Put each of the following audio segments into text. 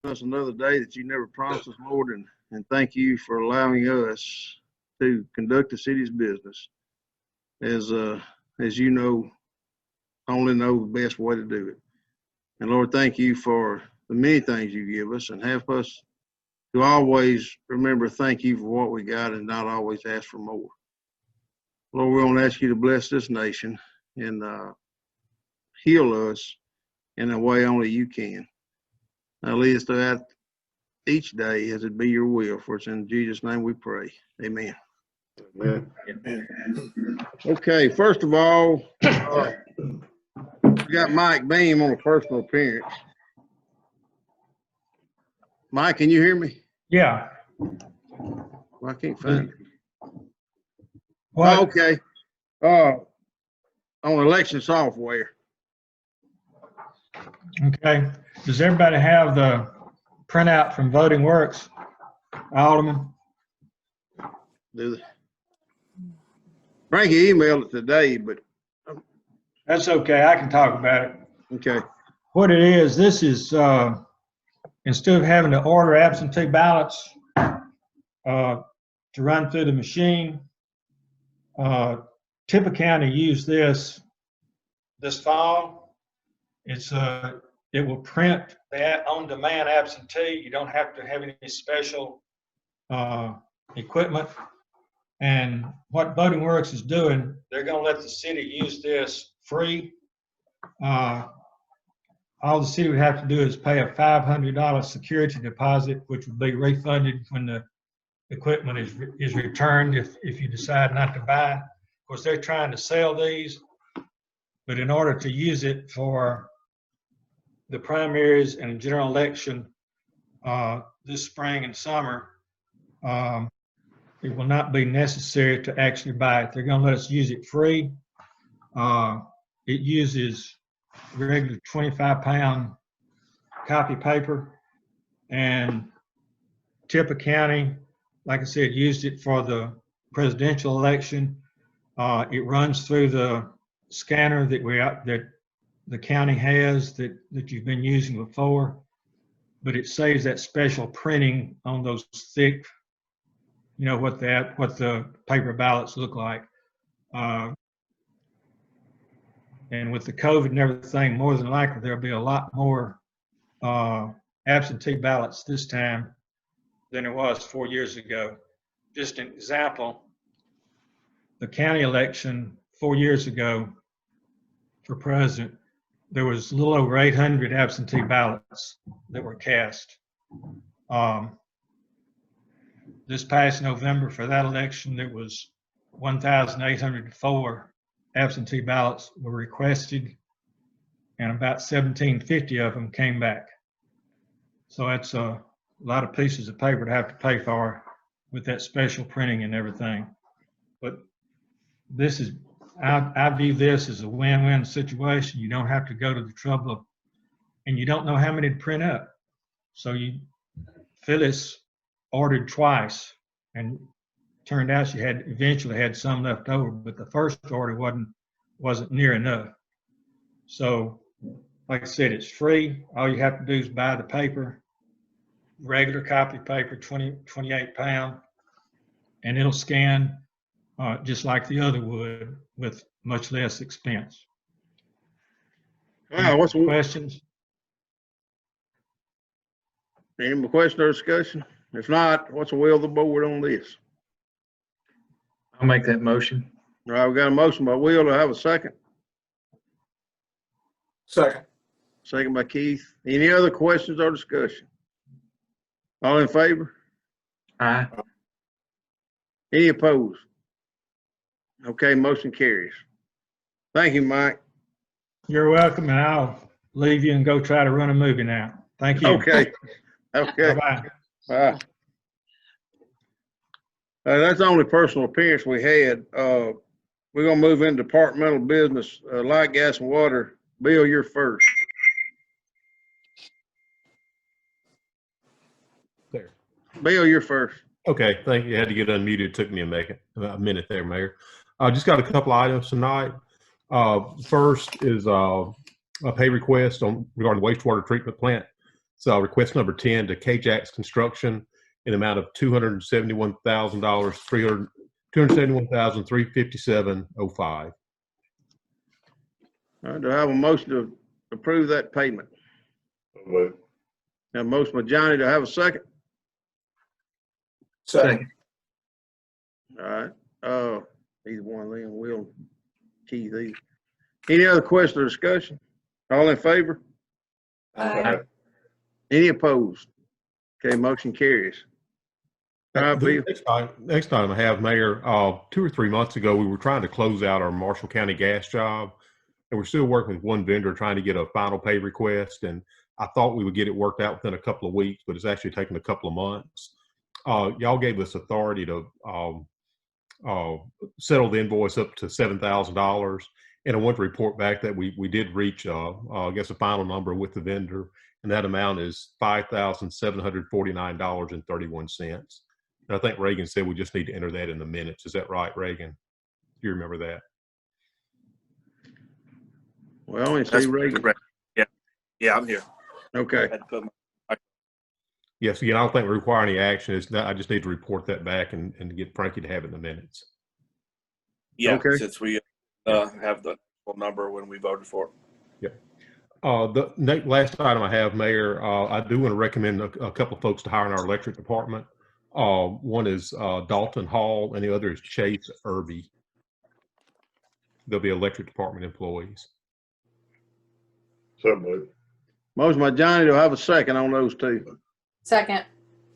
us another day that you never promised us, Lord, and thank you for allowing us to conduct the city's business as you know, only know the best way to do it. And Lord, thank you for the many things you give us, and help us to always remember thank you for what we got and not always ask for more. Lord, we want to ask you to bless this nation and heal us in a way only you can. Now lead us throughout each day as it be your will. For it's in Jesus' name we pray. Amen. Amen. Okay, first of all, we got Mike Beam on a personal appearance. Mike, can you hear me? Yeah. Well, I can't find it. What? Oh, okay. On election software. Okay. Does everybody have the printout from Voting Works, Alderman? Do they? Frankie emailed it today, but That's okay. I can talk about it. okay. What it is, this is instead of having to order absentee ballots to run through the machine, Tippah County used this fall. It will print the on-demand absentee. You don't have to have any special equipment. And what Voting Works is doing, they're going to let the city use this free. All the city would have to do is pay a $500 security deposit, which would be refunded when the equipment is returned if you decide not to buy. Of course, they're trying to sell these, but in order to use it for the primaries and the general election this spring and summer, it will not be necessary to actually buy it. They're going to let us use it free. It uses regular 25-pound copy paper, and Tippah County, like I said, used it for the presidential election. It runs through the scanner that the county has that you've been using before, but it saves that special printing on those thick, you know, what the paper ballots look like. And with the COVID and everything, more than likely there'll be a lot more absentee ballots this time than it was 4 years ago. Just an example, the county election 4 years ago for president, there was a little over 800 absentee ballots that were cast. This past November for that election, there was 1,804 absentee ballots were requested, and about 1,750 of them came back. So that's a lot of pieces of paper to have to pay for with that special printing and everything. But this is, I view this as a win-win situation. You don't have to go to the trouble of, and you don't know how many to print up. So Phyllis ordered twice, and turned out she eventually had some left over, but the first order wasn't near enough. So, like I said, it's free. All you have to do is buy the paper, regular copy paper, 28 pound, and it'll scan just like the other would with much less expense. What's the Questions? Any more question or discussion? If not, what's the will of the board on this? I'll make that motion. All right, we got a motion by Will. To have a second? Second. Second by Keith. Any other questions or discussion? All in favor? Aye. Any opposed? Okay, motion carries. Thank you, Mike. You're welcome, and I'll leave you and go try to run a movie now. Thank you. Okay. Okay. Bye-bye. That's the only personal appearance we had. We're going to move into departmental business, light, gas, and water. Bill, you're first. There. Bill, you're first. Okay, thank you. I had to get unmuted. It took me a minute there, Mayor. I just got a couple items tonight. First is a pay request regarding the wastewater treatment plant. So request number 10 to KJAX Construction in amount of $271,000, $271,357.05. All right, do I have a motion to approve that payment? Have a motion by Johnny, do I have a second? Second. All right, either one of them, Will, Keith, either. Any other question or discussion? All in favor? Aye. Any opposed? Okay, motion carries. All right, Bill. Next item I have, Mayor, 2 or 3 months ago, we were trying to close out our Marshall County gas job, and we're still working with one vendor trying to get a final pay request, and I thought we would get it worked out within a couple of weeks, but it's actually taken a couple of months. Y'all gave us authority to settle the invoice up to $7,000, and I want to report back that we did reach, I guess, a final number with the vendor, and that amount is $5,749.31. And I think Reagan said we just need to enter that in the minutes. Is that right, Reagan? Do you remember that? Well, I only see Reagan. Correct. Yeah, I'm here. Okay, I had to put my- Yes, again, I don't think we require any action. I just need to report that back and get Frankie to have it in the minutes. Yeah, Okay. since we have the full number when we voted for it. The last item I have, Mayor, I do want to recommend a couple of folks to hire in our electric department. One is Dalton Hall, and the other is Chase Irby. They'll be electric department employees. So moved. motion by Johnny, do I have a second on those two? Second.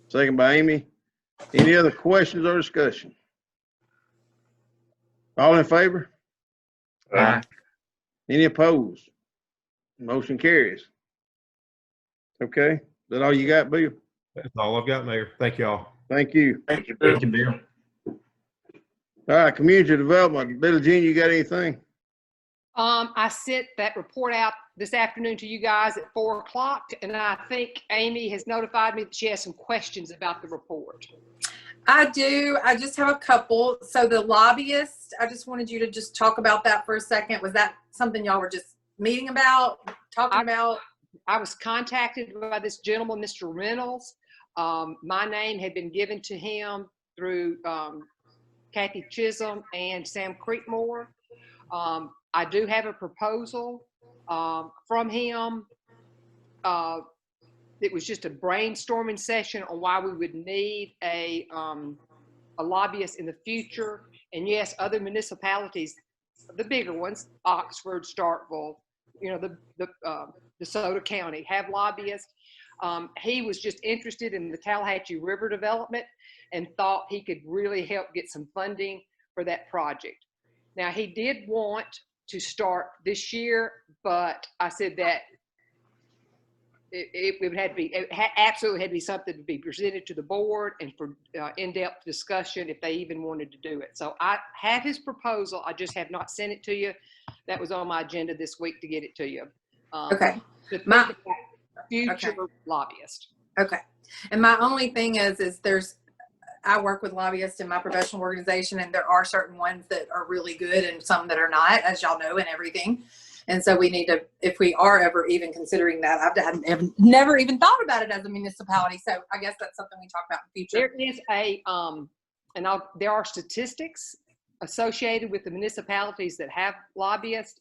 Second by Amy. Any other questions or discussion? All in favor? Aye. Any opposed? Motion carries. Okay, is that all you got, Bill? That's all I've got, Mayor. Thank y'all. Thank you. Thank you, Bill. Thank you, Bill. All right, community development. Billie Jean, you got anything? I sent that report out this afternoon to you guys at 4 o'clock, and I think Amy has notified me that she has some questions about the report. I do. I just have a couple. So the lobbyist, I just wanted you to just talk about that for a second. Was that something y'all were just meeting about, talking about? I was contacted by this gentleman, Mr. Reynolds. My name had been given to him through Kathy Chisholm and Sam Creekmore. I do have a proposal from him. It was just a brainstorming session on why we would need a lobbyist in the future. And yes, other municipalities, the bigger ones, Oxford, Starkville, you know, the DeSoto County have lobbyists. He was just interested in the Tallahatchie River development and thought he could really help get some funding for that project. Now, he did want to start this year, but I said that it would have to be, absolutely had to be something to be presented to the board and for in-depth discussion if they even wanted to do it. So I have his proposal. I just have not sent it to you. That was on my agenda this week to get it to you. Okay. To think My- about future lobbyist. Okay. And my only thing is I work with lobbyists in my professional organization, and there are certain ones that are really good and some that are not, as y'all know, and everything. And so we need to, if we are ever even considering that, I've never even thought about it as a municipality. So I guess that's something we talk about in the future. There is there are statistics associated with the municipalities that have lobbyists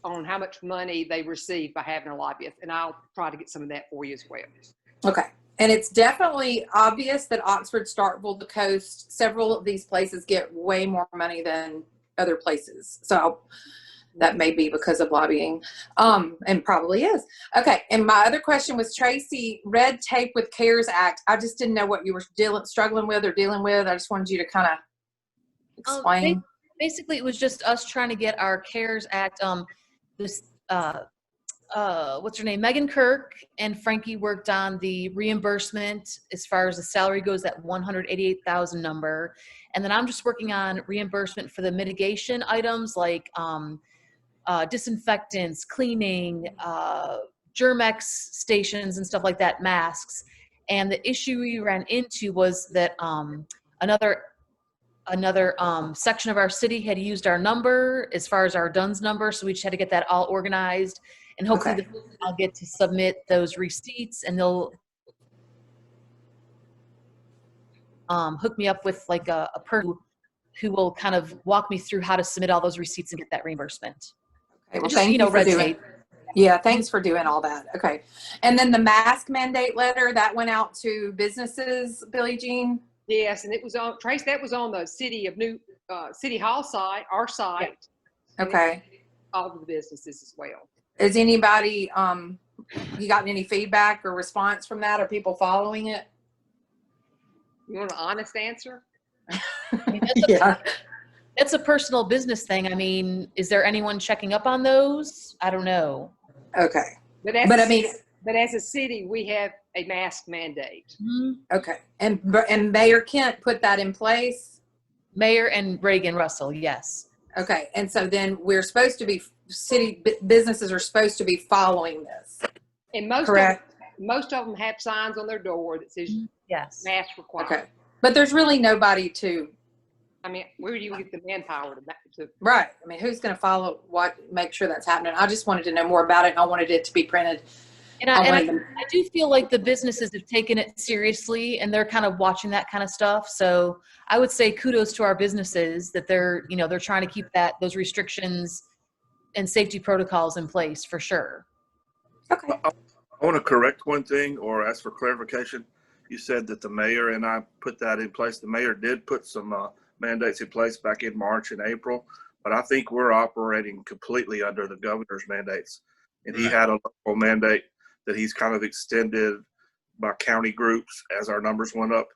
on how much money they receive by having a lobbyist. And I'll try to get some of that for you as well. Okay. And it's definitely obvious that Oxford, Starkville, the coast, several of these places get way more money than other places. So that may be because of lobbying, and probably is. Okay. And my other question was, Tracy, red tape with CARES Act. I just didn't know what you were struggling with or dealing with. I just wanted you to kind of explain. Basically, it was just us trying to get our CARES Act. What's her name? Megan Kirk and Frankie worked on the reimbursement as far as the salary goes, that 188,000 number. And then I'm just working on reimbursement for the mitigation items like disinfectants, cleaning, Germex stations and stuff like that, masks. And the issue we ran into was that another section of our city had used our number as far as our DUNS number, so we just had to get that all organized. And hopefully Okay. I'll get to submit those receipts, and they'll hook me up with like a person who will kind of walk me through how to submit all those receipts and get that reimbursement. Okay, well, Just, thank you for red doing. tape. Yeah, thanks for doing all that. Okay, and then the mask mandate letter that went out to businesses, Billie Jean. Yes, and it was on, Trace, that was on the City Hall site, our site. and Okay, all of the businesses as well. is anybody you gotten any feedback or response from that? Are people following it? You want an honest answer? I mean, Yeah. it's a personal business thing. I mean, is there anyone checking up on those? I don't know. Okay, But as a city, we have a mask mandate. okay, and Mayor Kent put that in place. Mayor and Reagan Russell, yes. Okay, and so then we're supposed to be businesses are supposed to be following this. And Correct. most of them have signs on their door that says Yes. mask required. Okay, but there's really nobody to. I mean, where do you get the manpower to Right. I mean, who's going to follow make sure that's happening? I just wanted to know more about it, and I wanted it to be printed. And I do feel like the businesses have taken it seriously, and they're kind of watching that kind of stuff. So I would say kudos to our businesses that they're trying to keep those restrictions and safety protocols in place for sure. Okay. I want to correct one thing or ask for clarification. You said that the mayor and I put that in place. The mayor did put some mandates in place back in March and April, but I think we're operating completely under the governor's mandates. And he had a local mandate that he's kind of extended by county groups as our numbers went up.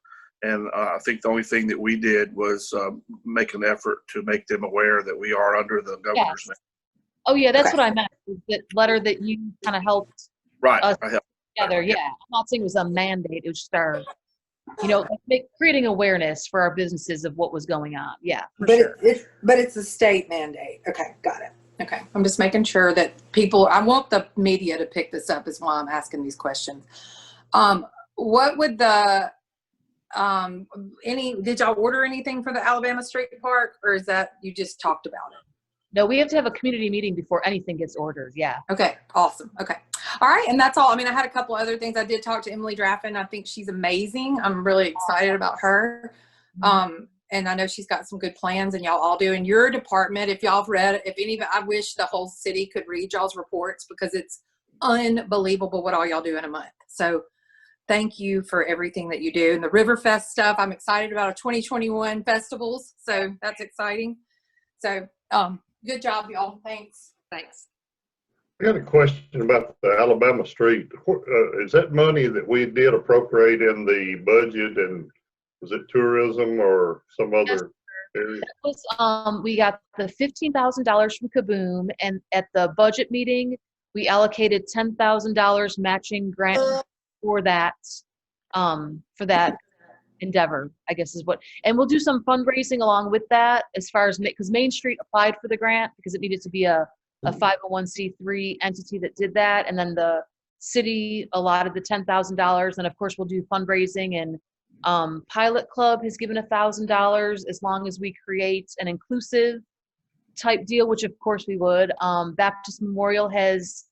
And I think the only thing that we did was make an effort to make them aware that we are under the governor's mandate. Oh yeah, that's Okay. what I meant. That letter that you kind of helped Right. us I helped. together. Yeah, I'm not saying it was a mandate. It was just our, creating awareness for our businesses of what was going on. Yeah, for But sure. it's a state mandate. Okay, got it. Okay, I'm just making sure that people. I want the media to pick this up. Is why I'm asking these questions. What would the did y'all order anything for the Alabama Street Park, or is that you just talked about it? No, we have to have a community meeting before anything gets ordered. Yeah. Okay, awesome. Okay. All right, and that's all. I mean, I had a couple other things. I did talk to Emily Draffin. I think she's amazing. I'm really excited about her. And I know she's got some good plans, and y'all all do. In your department, if y'all have read, I wish the whole city could read y'all's reports because it's unbelievable what all y'all do in a month. So thank you for everything that you do. And the Riverfest stuff, I'm excited about 2021 festivals. So that's exciting. So good job, y'all. Thanks. Thanks. I got a question about the Alabama Street. Is that money that we did appropriate in the budget, and was it tourism or some other area? That was, we got the $15,000 from Kaboom, and at the budget meeting, we allocated $10,000 matching grant for that endeavor, I guess is what, and we'll do some fundraising along with that as far as, because Main Street applied for the grant because it needed to be a 501c3 entity that did that, and then the city allotted the $10,000, and of course we'll do fundraising, and Pilot Club has given $1,000 as long as we create an inclusive type deal, which of course we would. Baptist Memorial has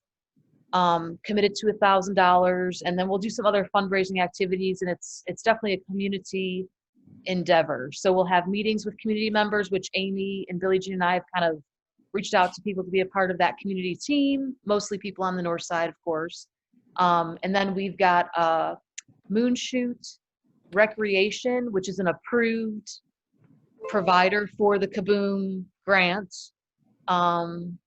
committed to $1,000, and then we'll do some other fundraising activities, and it's definitely a community endeavor. So we'll have meetings with community members, which Amy and Billie Jean and I have kind of reached out to people to be a part of that community team, mostly people on the north side, of course. And then we've got Moonshoot Recreation, which is an approved provider for the Kaboom grant. And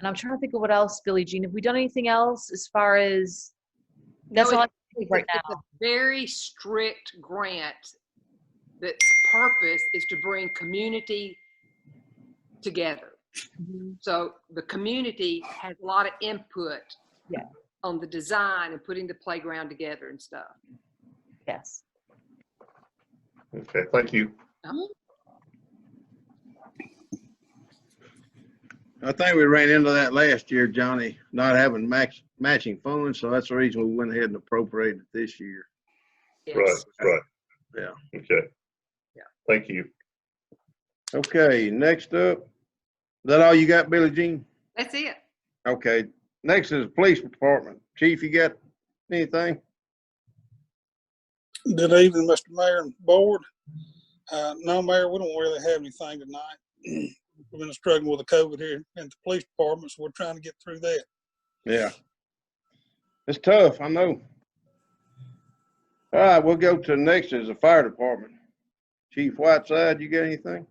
I'm trying to think of what else, Billie Jean. Have we done anything else as far as, that's all I can think right now. It's a very strict grant that's purpose is to bring community together. So the community has a lot of input on the design and putting the playground together and stuff. Yes. Okay, thank you. I think we ran into that last year, Johnny, not having matching funds, so that's the reason we went ahead and appropriated this year. Yes. Right. Yeah. Okay. Yeah. Thank you. Okay, next up, is that all you got, Billie Jean? That's it. Okay, next is the police department. Chief, you got anything? Good evening, Mr. Mayor and Board. No, Mayor, we don't really have anything tonight. We've been struggling with the COVID here in the police department, so we're trying to get through that. Yeah. It's tough, I know. All right, we'll go to the next is the fire department. Chief Whiteside, you got anything?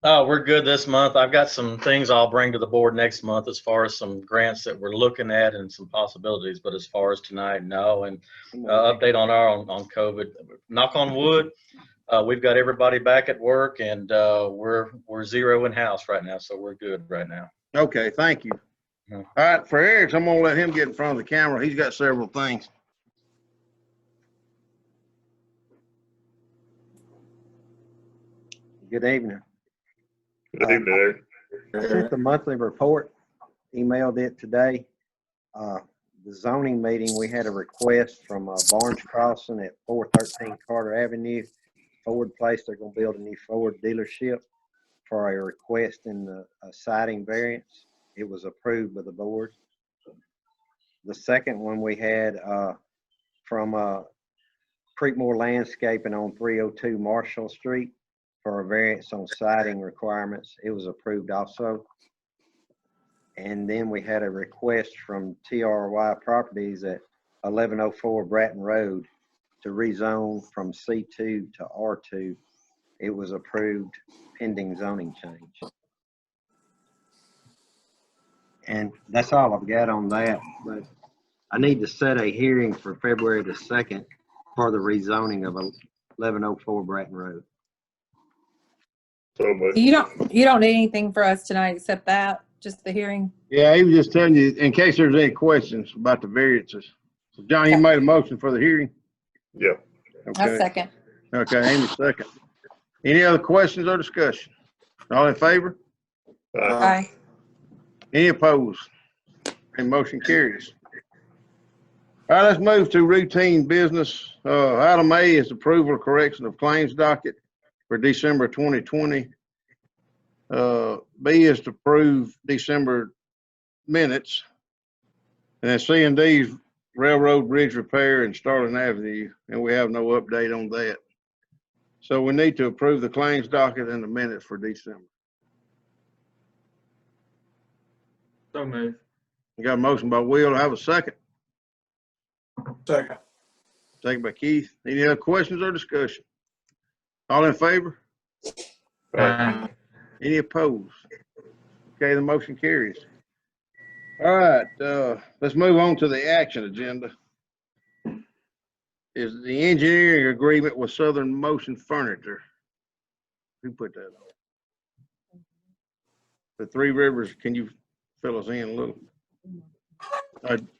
Oh, we're good this month. I've got some things I'll bring to the board next month as far as some grants that we're looking at and some possibilities. But as far as tonight, no. And update on on COVID. Knock on wood, we've got everybody back at work, and we're zero in house right now, so we're good right now. Okay, thank you. Yeah. All right, for Eric, I'm gonna let him get in front of the camera. He's got several things. Good evening. Good evening, Eric. I sent the monthly report, emailed it today. The zoning meeting, we had a request from Barnes Crossing at 413 Carter Avenue. Ford Place, they're gonna build a new Ford dealership for a request in the siding variance. It was approved by the board. The second one we had from Creekmore Landscaping on 302 Marshall Street for a variance on siding requirements. It was approved also. And then we had a request from TRY Properties at 1104 Bratton Road to rezone from C2 to R2. It was approved pending zoning change. And that's all I've got on that, but I need to set a hearing for February the 2nd for the rezoning of 1104 Bratton Road. So much. You don't need anything for us tonight except that, just the hearing. Yeah, he was just telling you, in case there's any questions about the variances. So John, you made a motion for the hearing? Yeah. A Okay. second. Okay, Amy, second. Any other questions or discussion? All in favor? Aye. Any opposed? And motion carries. All right, let's move to routine business. Item A is approval or correction of claims docket for December 2020. B is to approve December minutes. And then C and D is railroad bridge repair and Starling Avenue, and we have no update on that. So we need to approve the claims docket and the minutes for December. So moved. We got a motion by Will. I have a second. Second. Second by Keith. Any other questions or discussion? All in favor? Aye. Any opposed? Okay, the motion carries. All right, let's move on to the action agenda. Is the engineering agreement with Southern Motion Furniture? Who put that on? The Three Rivers, can you fill us in a little?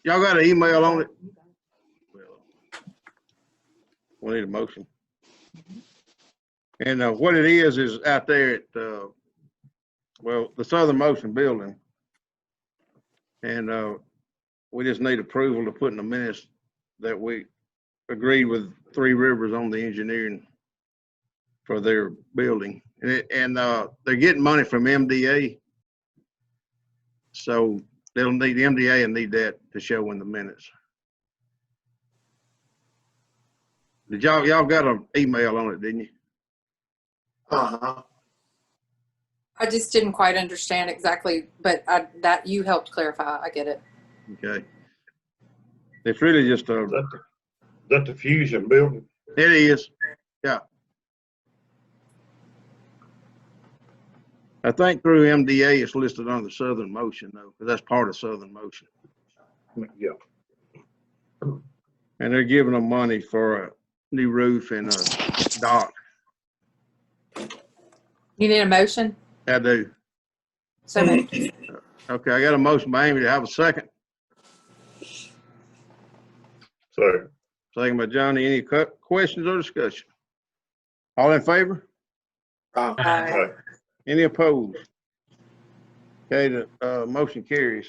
Y'all got an email on it? Well, we need a motion. And what it is out there at, well, the Southern Motion building. And we just need approval to put in the minutes that we agreed with Three Rivers on the engineering for their building. And they're getting money from MDA. So they'll need, the MDA and need that to show in the minutes. Did y'all got an email on it, didn't you? Uh-huh. I just didn't quite understand exactly, but that you helped clarify. I get it. Okay. It's really just Is that the Fusion building? it is, yeah. I think through MDA it's listed under Southern Motion though, because that's part of Southern Motion. Yeah. And they're giving them money for a new roof and a dock. You need a motion? I do. So moved. Okay, I got a motion by Amy to have a second. So, Second by Johnny. Any questions or discussion? All in favor? Aye. Any opposed? Okay, the motion carries.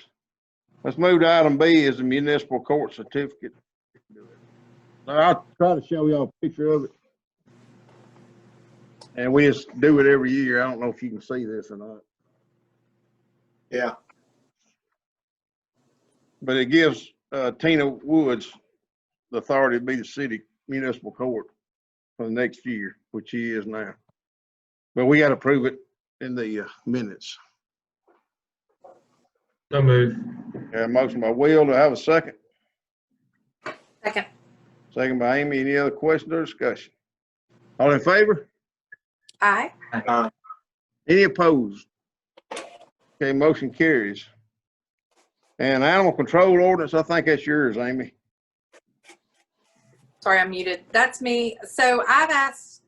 Let's move to item B is the municipal court certificate. I'll try to show y'all a picture of it. And we just do it every year. I don't know if you can see this or not. Yeah. But it gives Tina Woods the authority to be the city municipal court for the next year, which he is now. But we got to prove it in the minutes. So moved. Got a motion by Will. Do I have a second? Second. Second by Amy. Any other questions or discussion? All in favor? Aye. Any opposed? Okay, motion carries. And animal control ordinance, I think that's yours, Amy. Sorry, I'm muted. That's me. So I've asked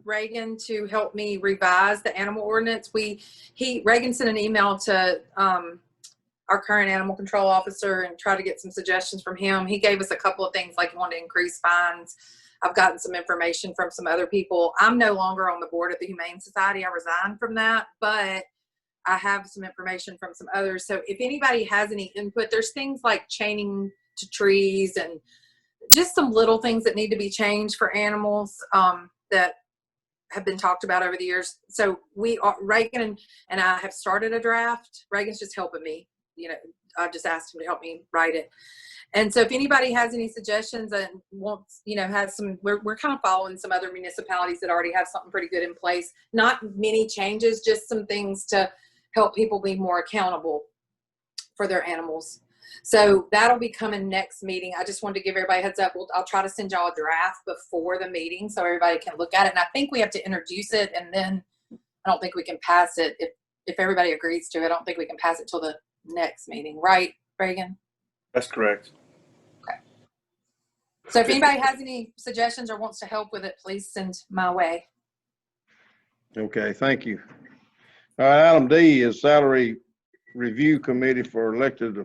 Reagan to help me revise the animal ordinance. Reagan sent an email to our current animal control officer and try to get some suggestions from him. He gave us a couple of things, like he wanted to increase fines. I've gotten some information from some other people. I'm no longer on the board of the Humane Society. I resigned from that, but I have some information from some others. So if anybody has any input, there's things like chaining to trees and just some little things that need to be changed for animals that have been talked about over the years. So Reagan and I have started a draft. Reagan's just helping me. I just asked him to help me write it. And so if anybody has any suggestions and wants, has some, we're kind of following some other municipalities that already have something pretty good in place. Not many changes, just some things to help people be more accountable for their animals. So that'll be coming next meeting. I just wanted to give everybody a heads up. I'll try to send y'all a draft before the meeting so everybody can look at it. And I think we have to introduce it, and then I don't think we can pass it. If everybody agrees to it, I don't think we can pass it till the next meeting. Right, Reagan? That's correct. Okay. So if anybody has any suggestions or wants to help with it, please send my way. Okay, thank you. All right, item D is salary review committee for elected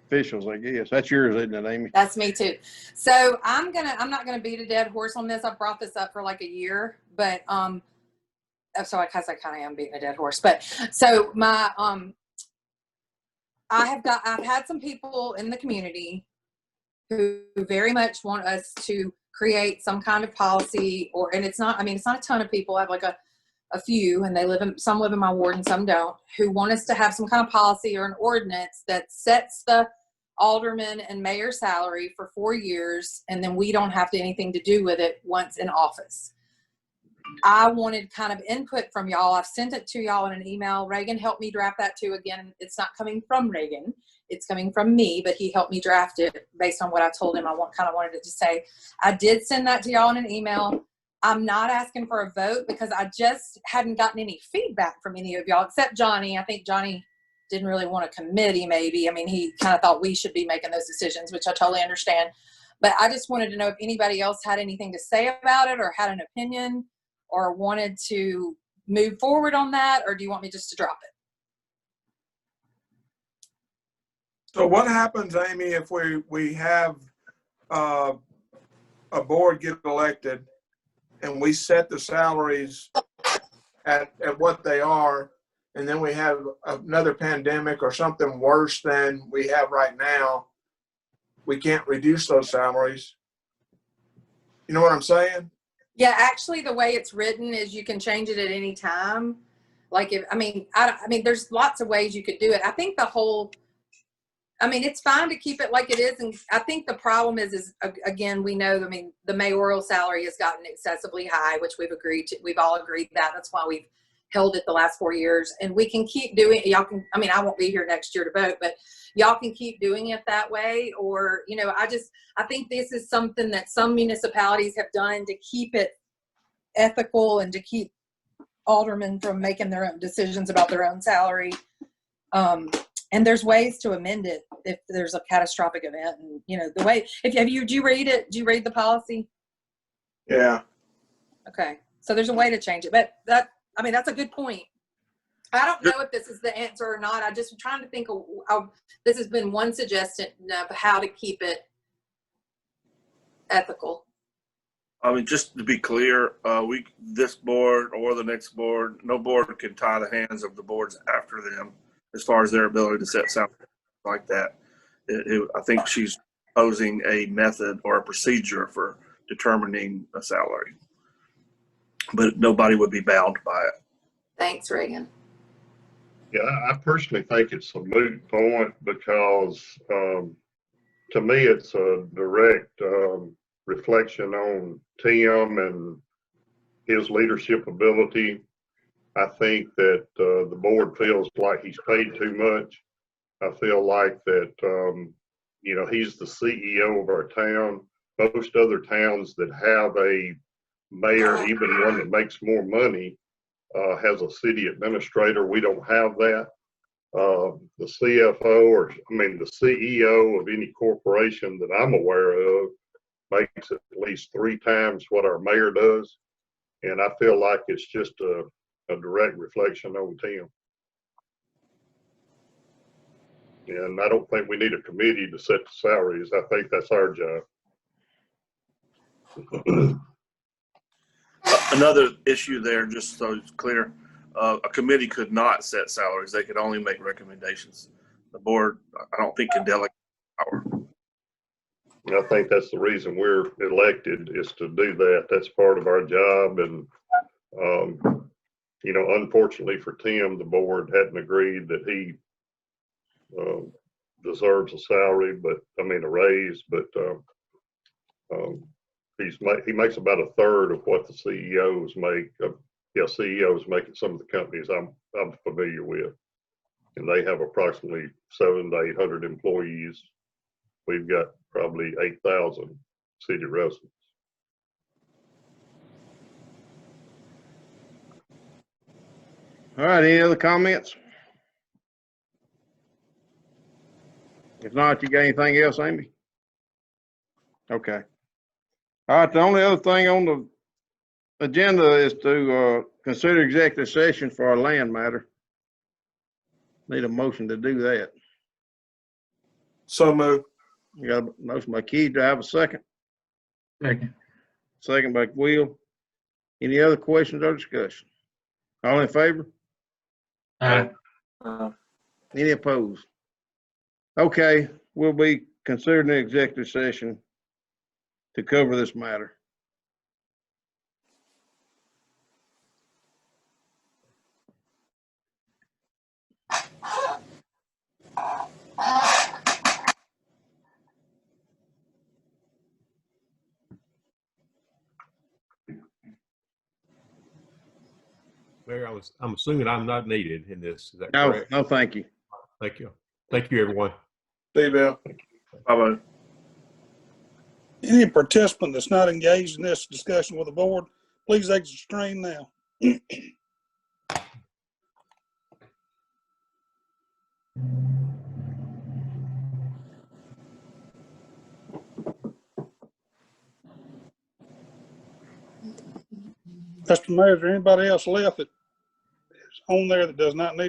officials, I guess. That's yours, isn't it, Amy? That's me too. So I'm not gonna beat a dead horse on this. I've brought this up for like a year, but so I guess I kind of am beating a dead horse. But so my I've had some people in the community who very much want us to create some kind of policy, and it's not a ton of people. I have like a few, and some live in my ward and some don't, who want us to have some kind of policy or an ordinance that sets the alderman and mayor salary for 4 years, and then we don't have anything to do with it once in office. I wanted kind of input from y'all. I've sent it to y'all in an email. Reagan helped me draft that too. Again, it's not coming from Reagan. It's coming from me, but he helped me draft it based on what I told him I kind of wanted it to say. I did send that to y'all in an email. I'm not asking for a vote because I just hadn't gotten any feedback from any of y'all except Johnny. I think Johnny didn't really want a committee maybe. I mean, he kind of thought we should be making those decisions, which I totally understand. But I just wanted to know if anybody else had anything to say about it or had an opinion or wanted to move forward on that, or do you want me just to drop it? So what happens, Amy, if we have a board get elected and we set the salaries at what they are, and then we have another pandemic or something worse than we have right now, we can't reduce those salaries? You know what I'm saying? Yeah, actually, the way it's written is you can change it at any time. Like there's lots of ways you could do it. I think it's fine to keep it like it is. And I think the problem is again, we know, the mayoral salary has gotten excessively high, which we've all agreed that. That's why we've held it the last 4 years, and we can keep doing it. Y'all can, I won't be here next year to vote, but y'all can keep doing it that way. Or, I think this is something that some municipalities have done to keep it ethical and to keep aldermen from making their own decisions about their own salary. And there's ways to amend it if there's a catastrophic event. And, the way, do you read it? Do you read the policy? Yeah. Okay. So there's a way to change it, but that's a good point. I don't know if this is the answer or not. I just am trying to think of this has been one suggestion of how to keep it ethical. Just to be clear, this board or the next board, no board can tie the hands of the boards after them as far as their ability to set salaries like that. I think she's posing a method or a procedure for determining a salary, but nobody would be bound by it. Thanks, Reagan. Yeah, I personally think it's a moot point because, to me, it's a direct, reflection on Tim and his leadership ability. I think that, the board feels like he's paid too much. I feel like that, you know, he's the CEO of our town. Most other towns that have a mayor, even one that makes more money, has a city administrator. We don't have that. The CFO, or I mean, the CEO of any corporation that I'm aware of makes at least 3 times what our mayor does. And I feel like it's just a direct reflection on Tim. And I don't think we need a committee to set the salaries. I think that's our job. Another issue there, just so it's clear, a committee could not set salaries. They could only make recommendations. The board, I don't think, can delegate power. And I think that's the reason we're elected, is to do that. That's part of our job. And, you know, unfortunately for Tim, the board hadn't agreed that he deserves a salary, but I mean a raise, but he makes about a third of what the CEOs make. CEOs make at some of the companies I'm familiar with, and they have approximately 700 to 800 employees. We've got probably 8,000 city residents. All right, any other comments? If not, you got anything else, Amy? Okay. All right, the only other thing on the agenda is to consider executive session for our land matter. Need a motion to do that. So moved. You got a motion by Keith. Do I have a second? Second. Second by Will. Any other questions or discussion? All in favor? Aye. Any opposed? Okay, we'll be considering the executive session to cover this matter. Mayor, I'm assuming I'm not needed in this. Is that No, correct? no, thank you. Thank you. Thank you, everyone. See you, Bill. Bye-bye. Any participant that's not engaged in this discussion with the board, please exit the screen now. Mr. Mayor, is there anybody else left that is on there that does not need